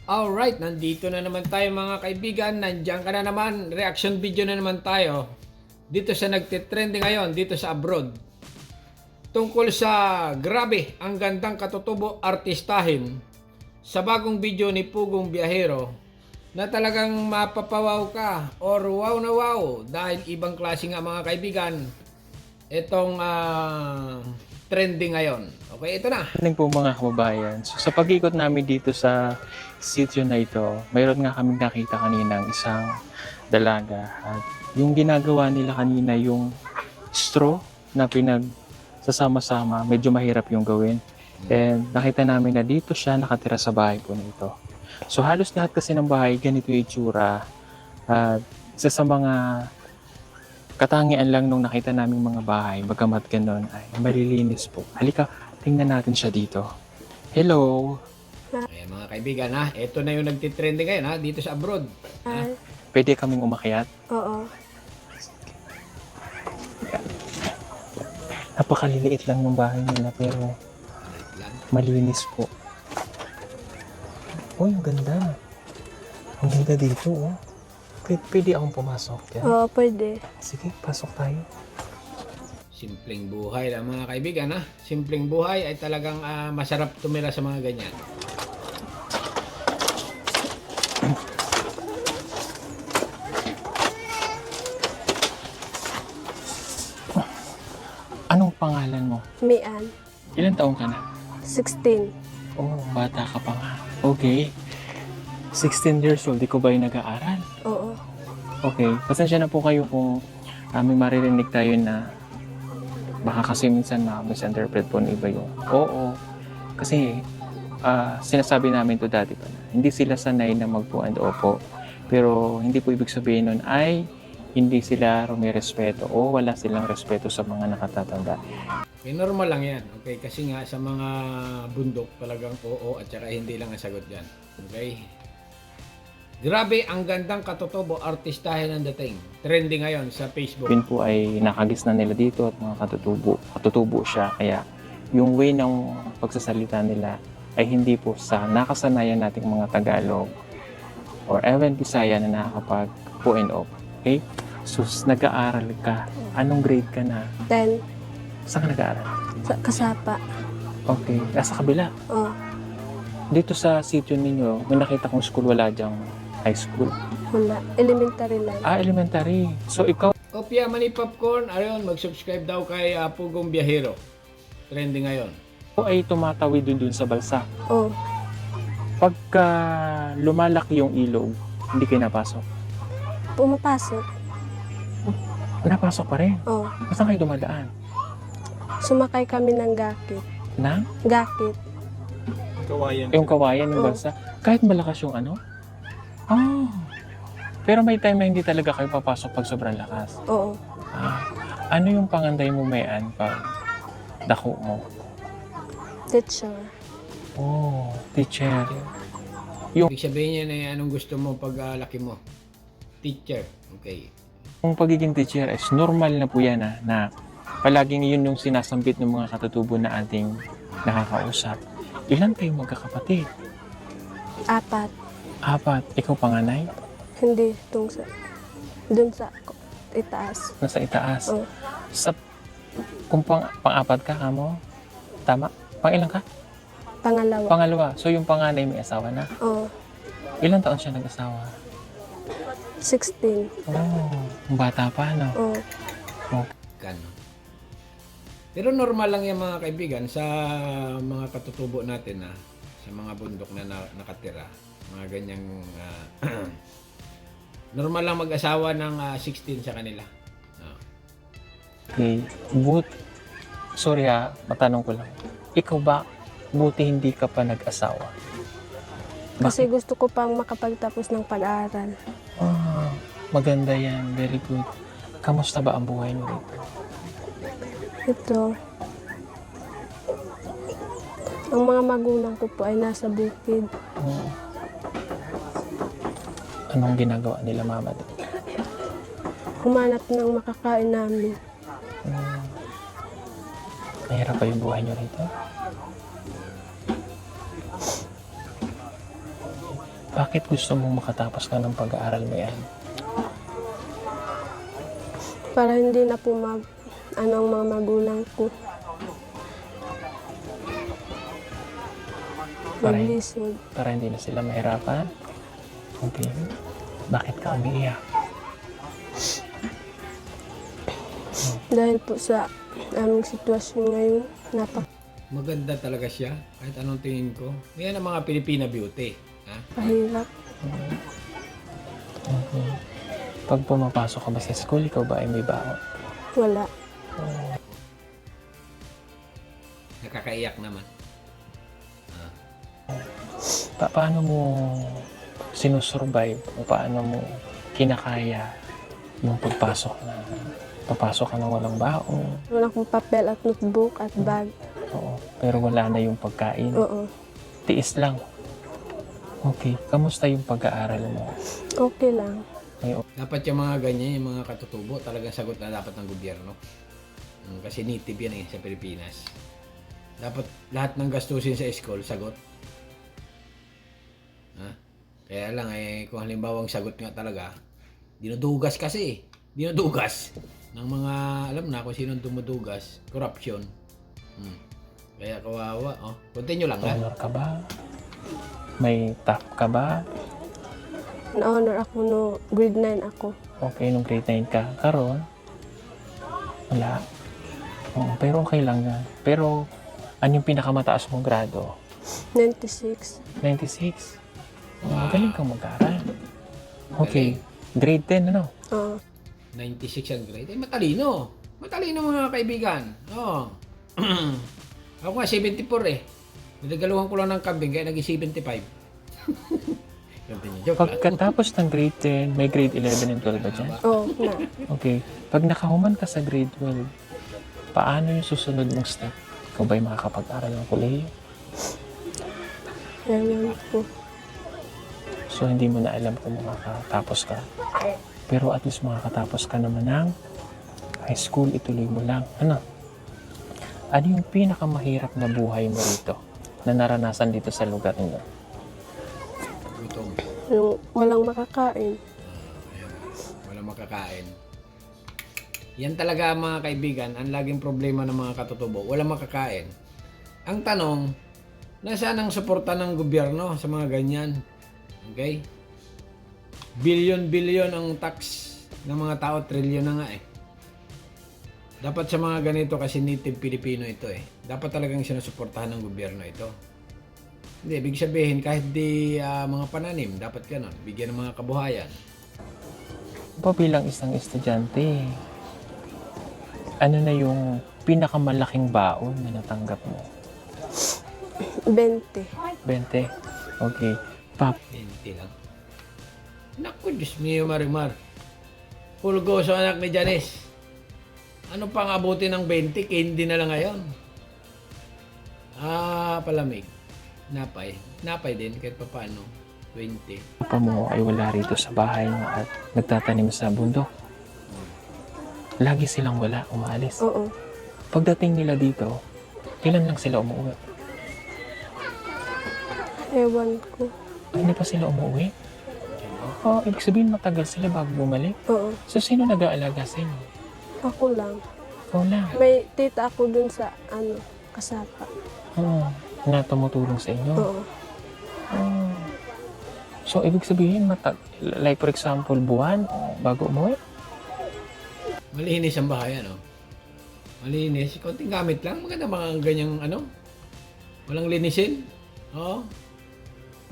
Alright, nandito na naman tayo mga kaibigan. Nandiyan ka na naman. Reaction video na naman tayo. Dito sa nagtitrending ngayon, dito sa abroad. Tungkol sa grabe, ang gandang katutubo artistahin sa bagong video ni Pugong Biyahero na talagang mapapawaw ka or wow na wow dahil ibang klase nga mga kaibigan itong trending ngayon. Okay, ito na. Morning po mga kababayan. So, sa pag-ikot namin dito sa sitio na ito, mayroon nga kaming nakita kanina isang dalaga. At yung ginagawa nila kanina, yung straw na pinagsasama-sama, medyo mahirap yung gawin. And nakita namin na dito siya nakatira sa bahay po nito. So halos lahat kasi ng bahay, ganito yung itsura. At isa sa mga katangian lang nung nakita naming mga bahay, bagamat ganun, ay malilinis po. Halika, tingnan natin siya dito. Hello! Ayan mga kaibigan ha, ito na yung nagtitrending ngayon ha, dito sa abroad. Ha? Pwede kaming umakyat? Oo. Napakaliliit lang ng bahay nila pero malinis po. Uy, ang ganda. Ang ganda dito, oh. Pwede akong pumasok yan? Oo, pwede. Sige, pasok tayo. Simpleng buhay lang mga kaibigan ha. Simpleng buhay ay talagang masarap tumira sa mga ganyan. Anong pangalan mo? Mian. Ilan taong ka na? 16. Oh, bata ka pa nga. Okay. 16 years old, di ko ba yung nag-aaral? Oo. Okay, pasensya na po kayo kung may maririnig tayo na baka kasi minsan misinterpret po ng iba yung oo. Kasi sinasabi namin to dati pa na hindi sila sanay na magpo and opo. Pero hindi po ibig sabihin nun ay hindi sila rumirespeto o wala silang respeto sa mga nakatatanda. Okay, normal lang yan. Okay, kasi nga sa mga bundok talagang oo at saka hindi lang ang sagot yan. Okay? Grabe, ang gandang katutubo artistahin ang dating. Trending ngayon sa Facebook. Yun po ay nakagis na nila dito at mga katutubo siya. Kaya yung way ng pagsasalita nila ay hindi po sa nakasanayan nating mga Tagalog or even Bisaya na nakakapag po and off. Okay? So, nag-aaral ka. Anong grade ka na? 10. Saan ka nag-aaral? Sa kasapa. Okay. Sa kabila. Oo. Dito sa sitio ninyo, may nakita kong school, wala dyang high school. Wala. Elementary lang. Elementary. So, ikaw, Kopya Mani Popcorn, ayun, mag-subscribe daw kay Pugong Biyahero. Trending ngayon. ay tumatawid dun sa balsa. Oo. Pagka lumalaki yung ilog, hindi kayo napasok. Pumapasok. Napasok pa rin. Oo. Saan kayo dumadaan? Sumakay kami ng gakit. Na? Gakit. Yung kawayan ng Oo. balsa. Kahit malakas yung ano? Oh. Pero may time na hindi talaga kayo papasok pag sobrang lakas. Oo. Ano yung panganday mo mayan pag dako mo? Teacher. Oh, teacher. Ibig sabihin niya na anong gusto mo pag laki mo. Teacher. Okay. Yung pagiging teacher is normal na po yan na palaging yun yung sinasambit ng mga katutubo na ating nakakausap. Ilan kayo magkakapatid? 4. 4. Ikaw panganay? Hindi. Dun sa itaas. Nasa itaas. Oo. Kung pang-apat ka, kamo? Tama? Pang-ilan ka? Pangalawa. Pangalawa. So yung panganay may asawa na. Oo. Ilan taon siya nag-asawa? 16. Oh, bata pa, no? Oo. Gano. Pero normal lang yan mga kaibigan sa mga katutubo natin sa mga bundok na nakatira. Mga ganyang normal lang mag-asawa ng 16 sa kanila. Okay. Sorry matanong ko lang. Ikaw ba, buti hindi ka pa nag-asawa? Kasi gusto ko pang makapagtapos ng pag-aaral. Maganda yan. Very good. Kamusta ba ang buhay mo rito? Ito. Ang mga magulang ko po ay nasa bukid. Anong ginagawa nila mama dito? Humanap ng makakain namin. Mahirap pa yung buhay nyo rito? Bakit gusto mong makatapos ka ng pag-aaral mo yan? Para hindi na po ang mga magulang ko. Para- Maglisod. Para hindi na sila mahirapan? Okay. Bakit ka umiiyak? Dahil po sa aming sitwasyon ngayon, Maganda talaga siya, kahit anong tingin ko. Yan ang mga Pilipina beauty. Ha? napakahirap. Okay. Pag pumapasok ka ba sa school, ikaw ba ay may baon? Wala. Nakakaiyak naman. Paano mo sinusurvive o paano mo kinakaya yung papasok ka na walang baon? Wala akong papel at notebook at bag. Oo. Pero wala na yung pagkain. Oo. Tiis lang. Okay. Kamusta yung pag-aaral mo? Okay lang. Dapat yung mga ganyan, yung mga katutubo, talagang sagot na dapat ng gobyerno. Kasi native yan sa Pilipinas. Dapat lahat ng gastusin sa school, sagot. Ha? Kaya lang kung halimbawa ang sagot nga talaga, dinudugas kasi. Dinudugas ng mga, alam na kung sino dumudugas, corruption. Kaya kawawa. Continue lang ha. Honor ka ba? May top ka ba? Na-honor ako no grade 9 ako. Okay, nung grade 9 ka. Karon, wala. Oo, pero okay lang yan. Pero, ano yung pinakamataas mong grado? 96. 96. Magaling kang mag-aaral. Okay. Grade 10, ano? Oo. 96 ang grade. Matalino. Matalino mga kaibigan. Oo. Ako nga 74 eh. Nilagaluhan ko lang ng kambing kaya naging 75. Joke lang. Pagkatapos ng grade 10, may grade 11 and 12 ba dyan? Oo, na. Okay. Pag nakahuman ka sa grade 12, paano yung susunod mong step? Ikaw ba'y makakapag-aral ng kolehiyo? Ewan ko. So, hindi mo na alam kung makakatapos ka. Pero at least makakatapos ka naman ng high school, ituloy mo lang. Ano? Ano yung pinakamahirap na buhay mo rito na naranasan dito sa lugar nyo? Gutom. Yung walang makakain. Walang makakain. Yan talaga mga kaibigan, ang laging problema ng mga katutubo. Walang makakain. Ang tanong, nasaan ang suporta ng gobyerno sa mga ganyan? Okay? Bilyon-bilyon ang tax ng mga tao, trilyon na nga eh. Dapat sa mga ganito kasi native Pilipino ito eh. Dapat talagang sinusuportahan ng gobyerno ito. Hindi, ibig sabihin kahit di mga pananim, dapat ganon. Bigyan ng mga kabuhayan. Pa bilang isang estudyante, ano na yung pinakamalaking baon na natanggap mo? 20. 20? Okay. Pap, 20 lang. Naku, Diyos mio, Marimar. Pulgoso anak ni Janice. Ano pang abuti ng 20? Candy na lang ngayon. Palamig. Napay. Napay din kahit pa paano. 20. papa mo ay wala rito sa bahay mo at nagtatanim sa bundok. Lagi silang wala, umaalis. Oo. Pagdating nila dito, kailan lang sila umuwi? Ewan ko. Hindi pa sila umuwi? Ibig sabihin matagal sila bago bumalik. Oo. So, sino nag-aalaga sa inyo? Ako lang. Ikaw lang. May tita ako dun sa kasapa. Na tumutulong sa inyo. Oo. So, ibig sabihin, like for example, buwan bago umuwi? Malinis ang bahay, ano? Malinis. Konting gamit lang. Maganda mga ganyang, walang linisin. Oo.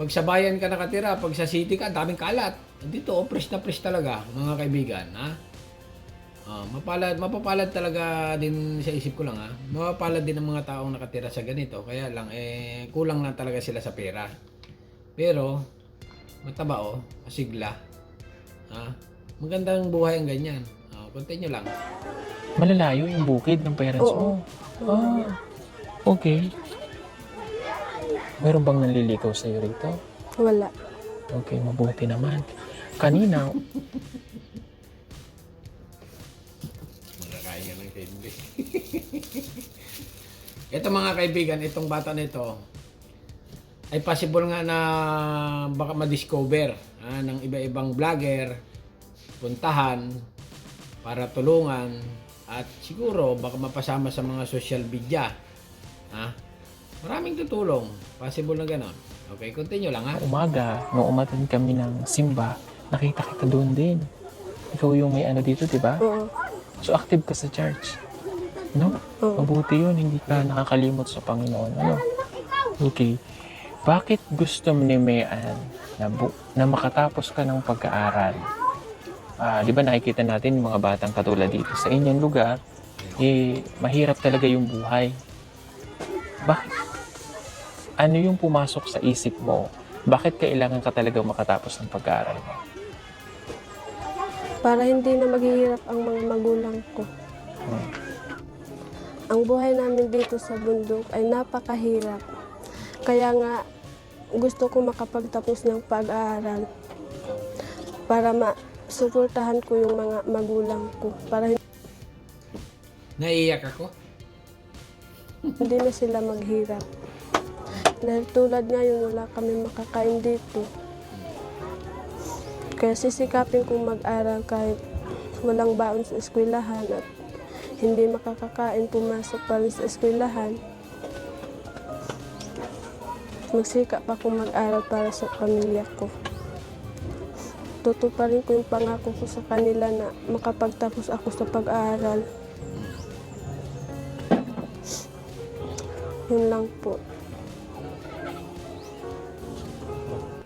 Pag sa bayan ka nakatira, pag sa city ka, daming kalat. Dito, fresh na fresh talaga, mga kaibigan. Ha? Mapapalad talaga din sa isip ko lang, ha? Mapapalad din ang mga taong nakatira sa ganito. Kaya lang, kulang lang talaga sila sa pera. Pero, mataba, masigla. Ha? Magandang buhay ang ganyan. Continue lang. Malalayo yung bukid ng parents mo. Okay. Meron bang nanliligaw sa'yo rito? Wala. Okay, mabuti naman. Kanina, Makakain ka ng candy. Ito mga kaibigan, itong bata nito, ay possible nga na baka ma-discover ng iba-ibang vlogger, puntahan para tulungan at siguro baka mapasama sa mga social media. Maraming tutulong. Possible na ganon. Okay, continue lang ha. Umaga, nung umattend kami ng simba, nakita kita doon din. Ikaw yung may ano dito, di ba? Oo. So, active ka sa church. No? Oo. Mabuti yun, hindi ka nakakalimot sa Panginoon. Ano? Okay. Bakit gusto mo ni Mayan na makatapos ka ng pag-aaral? Di ba nakikita natin yung mga batang katulad dito sa inyong lugar, mahirap talaga yung buhay. Bakit? Ano yung pumasok sa isip mo? Bakit kailangan ka talaga makatapos ng pag-aaral mo? Para hindi na maghihirap ang mga magulang ko. Ang buhay namin dito sa bundok ay napakahirap. Kaya nga gusto ko makapagtapos ng pag-aaral para masuportahan ko yung mga magulang ko. Para Naiiyak ako. hindi na sila maghirap. Dahil tulad ngayon, wala kami makakain dito. Kaya sisikapin kong mag-aral kahit walang baon sa eskwelahan at hindi makakakain, pumasok pa rin sa eskwelahan. Magsikap akong mag-aral para sa pamilya ko. Tutuparin ko yung pangako ko sa kanila na makapagtapos ako sa pag-aaral. Yun lang po.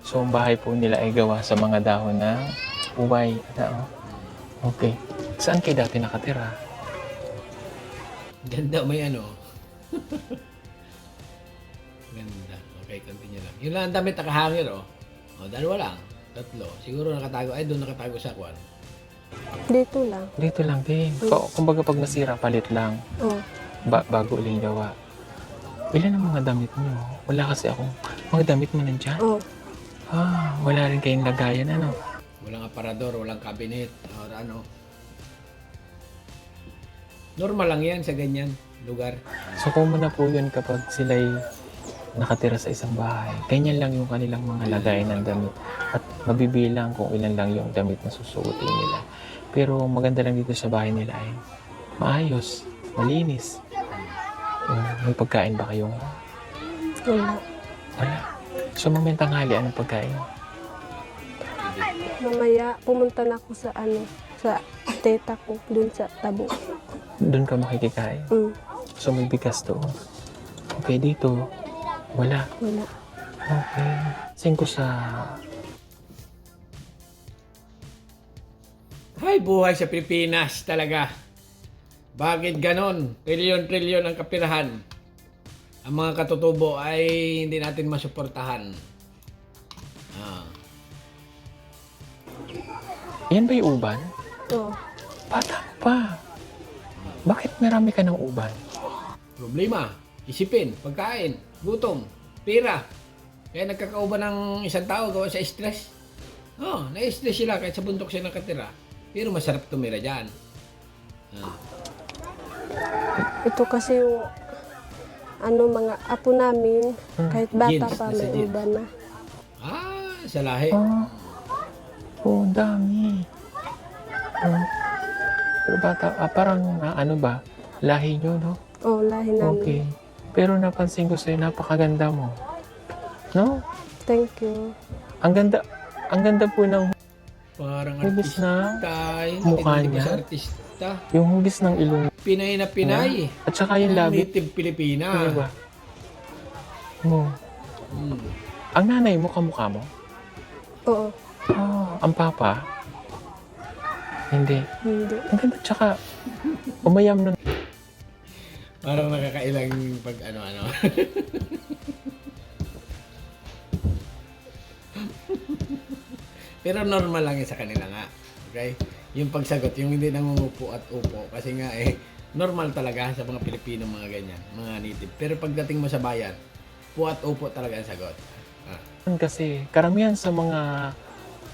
So, ang bahay po nila ay gawa sa mga dahon ng uway. Okay. Saan kayo dati nakatira? Ganda, may ano. Ganda. Okay, continue lang. Yun lang ang damit nakahangir, oh. Dalawa lang. Tatlo. Siguro nakatago. Ay, doon nakatago sa kwan. Dito lang. Dito lang din. Kumbaga pag nasira, palit lang. Oh. Bago uling gawa. Ilan ang mga damit mo? Wala kasi akong mga damit mo nandyan. Oh. Wala rin kayong lagayan, ano? Walang aparador, walang cabinet, or ano. Normal lang yan sa ganyan lugar. So, common na po yun kapag sila'y nakatira sa isang bahay. Ganyan lang yung kanilang mga lagayan ng damit. At mabibilang kung ilan lang yung damit na susuotin nila. Pero maganda lang dito sa bahay nila ay maayos, malinis. May pagkain ba kayong? Wala. Wala. So, mamayang tanghali, anong pagkain? Mamaya, pumunta na ako sa sa teta ko, dun sa tabo. Doon ka makikikain. So, may bigas doon. Okay, dito, wala. Wala. Okay. Singko sa... Hay, buhay sa Pilipinas talaga. Bakit ganon? Trilyon-trilyon ang kapirahan. Ang mga katutubo ay hindi natin masuportahan. Yan ba yung uban? Oo. Bata mo pa. Bakit marami ka ng uban? Problema, isipin, pagkain, gutom, pera. Kaya nagkakauban ng isang tao gawa sa stress. Na-stress sila kahit sa bundok sila nakatira. Pero masarap tumira dyan. Ito kasi yung mga apo namin, kahit bata Jeans, pa nasa may jeans. uban na. Sa lahi. Ang dami. Pero bata, parang ano ba? Lahi nyo, no? Oo, lahi namin. Okay. Pero napansin ko sa'yo, napakaganda mo. No? Thank you. Ang ganda po ng Parang hugis na artista. mukha Hindi ba niya? sa artista? yung hugis ng ilong. Pinay na Pinay. At saka yung labi. Native Pilipina. Ano ba? Mo. Ang nanay mo, kamukha mo? Oo. Ang papa? Hindi. Hindi. Ang ganda, tsaka umayam nun. Parang nakakailang pag ano-ano. Pero normal lang yun sa kanila nga. Okay? Yung pagsagot, yung hindi nangungupo at upo. Kasi nga normal talaga sa mga Pilipino mga ganyan, mga native. Pero pagdating mo sa bayan, po at upo talaga ang sagot. Kasi karamihan sa mga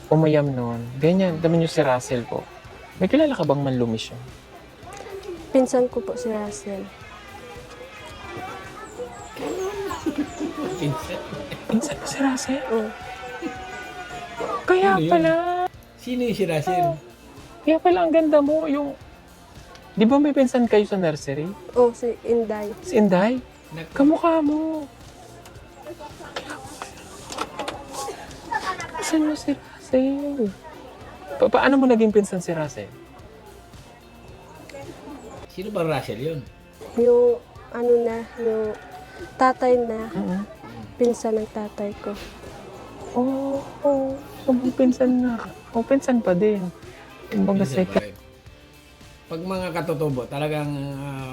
umayam nun, ganyan, dami nyo si Russell po. May kilala ka bang manlumis yun? Pinsan ko po si Russell. Pinsan. Pinsan mo si Russell? Oo. Kaya Ano yun? pala. Sino yung si Russell? Kaya pala ang ganda mo. Yung... Di ba may pinsan kayo sa nursery? Oo, si Inday. Si Inday? Nak- Kamukha mo. Saan mo si Russell? Paano mo naging pinsan si Russell? Sino ba Russell yun? Yung ano na, yung tatay na, Oo. pinsan ng tatay ko. Oo. Oh, so may pinsan na. O, pinsan pa din. Kumbaga Pinsan second. pa rin. Pag mga katutubo, talagang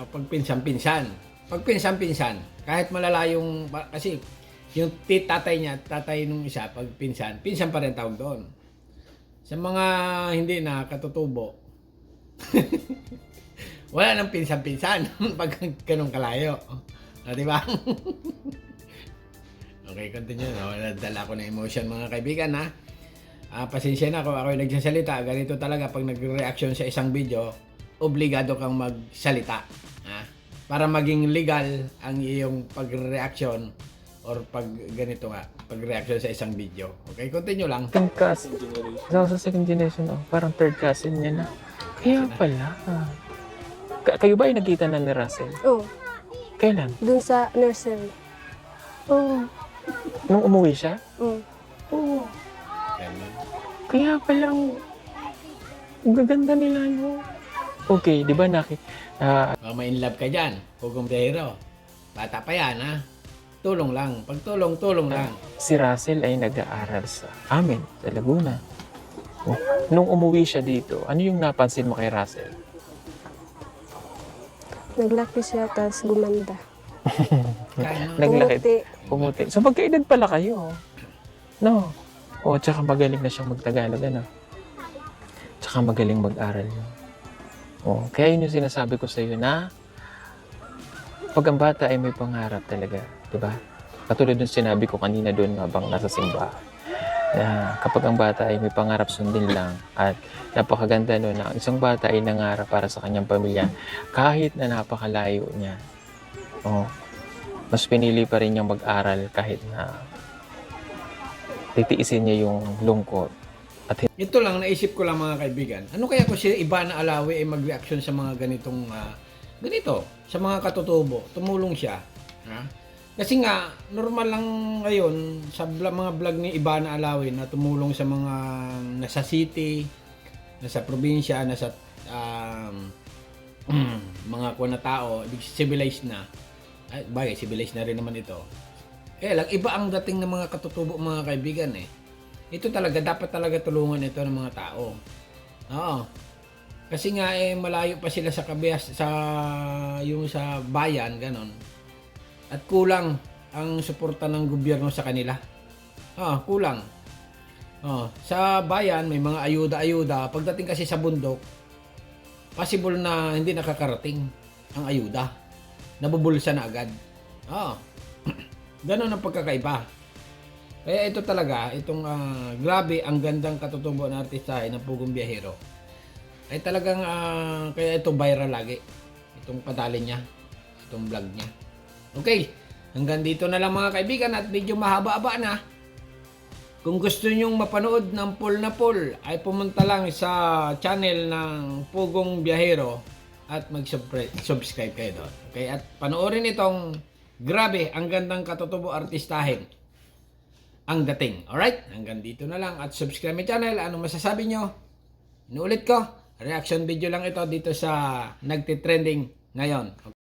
pag pinsan-pinsan. Pag pinsan-pinsan, kahit malala yung, kasi yung tatay niya, tatay nung isa, pag pinsan, pinsan pa rin tawag doon. Sa mga hindi na katutubo, wala nang pinsan-pinsan pag ganun kalayo. Di ba? Okay, continue. Nadala ko ng emotion mga kaibigan ha. Pasensya na kung ako yung nagsasalita. Ganito talaga pag nag-reaction sa isang video, obligado kang magsalita. Ha? Para maging legal ang iyong pag-reaction or pag ganito nga, pag-reaction sa isang video. Okay, continue lang. Second cousin. Sa second generation, oh, parang third cousin niya na. Kaya pala. Kayo ba ay nagkita na ni Russell? Oo, Kailan? dun sa nursery. Oo. Nung umuwi siya? Oo. Oo. Kaya palang ang gaganda nila, no? Okay, di ba Ma-in love ka dyan, Pugong Biyahero. Bata pa yan ha. Tulong lang. Pagtulong, tulong lang. si Russell ay nag-aaral sa amin, sa Laguna. Oh, nung umuwi siya dito, ano yung napansin mo kay Russell? Naglaki siya, tapos gumanda. Kaya, Naglaki. Pumuti. Pumuti. So magkaedad pala kayo. No? O, tsaka magaling na siyang magtagalog, ano? Tsaka magaling mag-aral yun. O, kaya yun yung sinasabi ko sa iyo na pag ang bata ay may pangarap talaga, di ba? Katulad yung sinabi ko kanina doon habang nasa simbahan. Na kapag ang bata ay may pangarap, sundin lang. At napakaganda no na ang isang bata ay nangarap para sa kanyang pamilya kahit na napakalayo niya. O, mas pinili pa rin niyang mag-aral kahit na titiisin niya yung lungkot. ito lang, naisip ko lang mga kaibigan. Ano kaya kung si Ivana Alawi ay mag-reaction sa mga ganitong, ganito, sa mga katutubo, tumulong siya. Ha? Kasi nga, normal lang ngayon sa mga vlog ni Ivana Alawi na tumulong sa mga nasa city, nasa probinsya, nasa mga kuha na tao, civilized na. Ay, bagay, civilized na rin naman ito. Kaya lang, iba ang dating ng mga katutubo mga kaibigan eh. Ito talaga, dapat talaga tulungan ito ng mga tao. Oo. Kasi nga malayo pa sila sa kabihas, yung sa bayan, ganon. At kulang ang suporta ng gobyerno sa kanila. Kulang. Sa bayan, may mga ayuda-ayuda. Pagdating kasi sa bundok, possible na hindi nakakarating ang ayuda. Nabubulsa na agad. Ganon ang pagkakaiba. Kaya ito talaga, itong grabe ang gandang katutubo na artistahin ng Pugong Biyahero. Ay talagang, kaya ito viral lagi. Itong padali niya, itong vlog niya. Okay, hanggang dito na lang mga kaibigan at medyo mahaba-haba na. Kung gusto nyong mapanood ng full na full, ay pumunta lang sa channel ng Pugong Biyahero at mag-subscribe kayo doon. Okay, at panoorin itong grabe ang gandang katutubo artistahin. Ang dating. Alright? Hanggang dito na lang. At subscribe my channel. Anong masasabi nyo? Inuulit ko. Reaction video lang ito dito sa nagtitrending ngayon.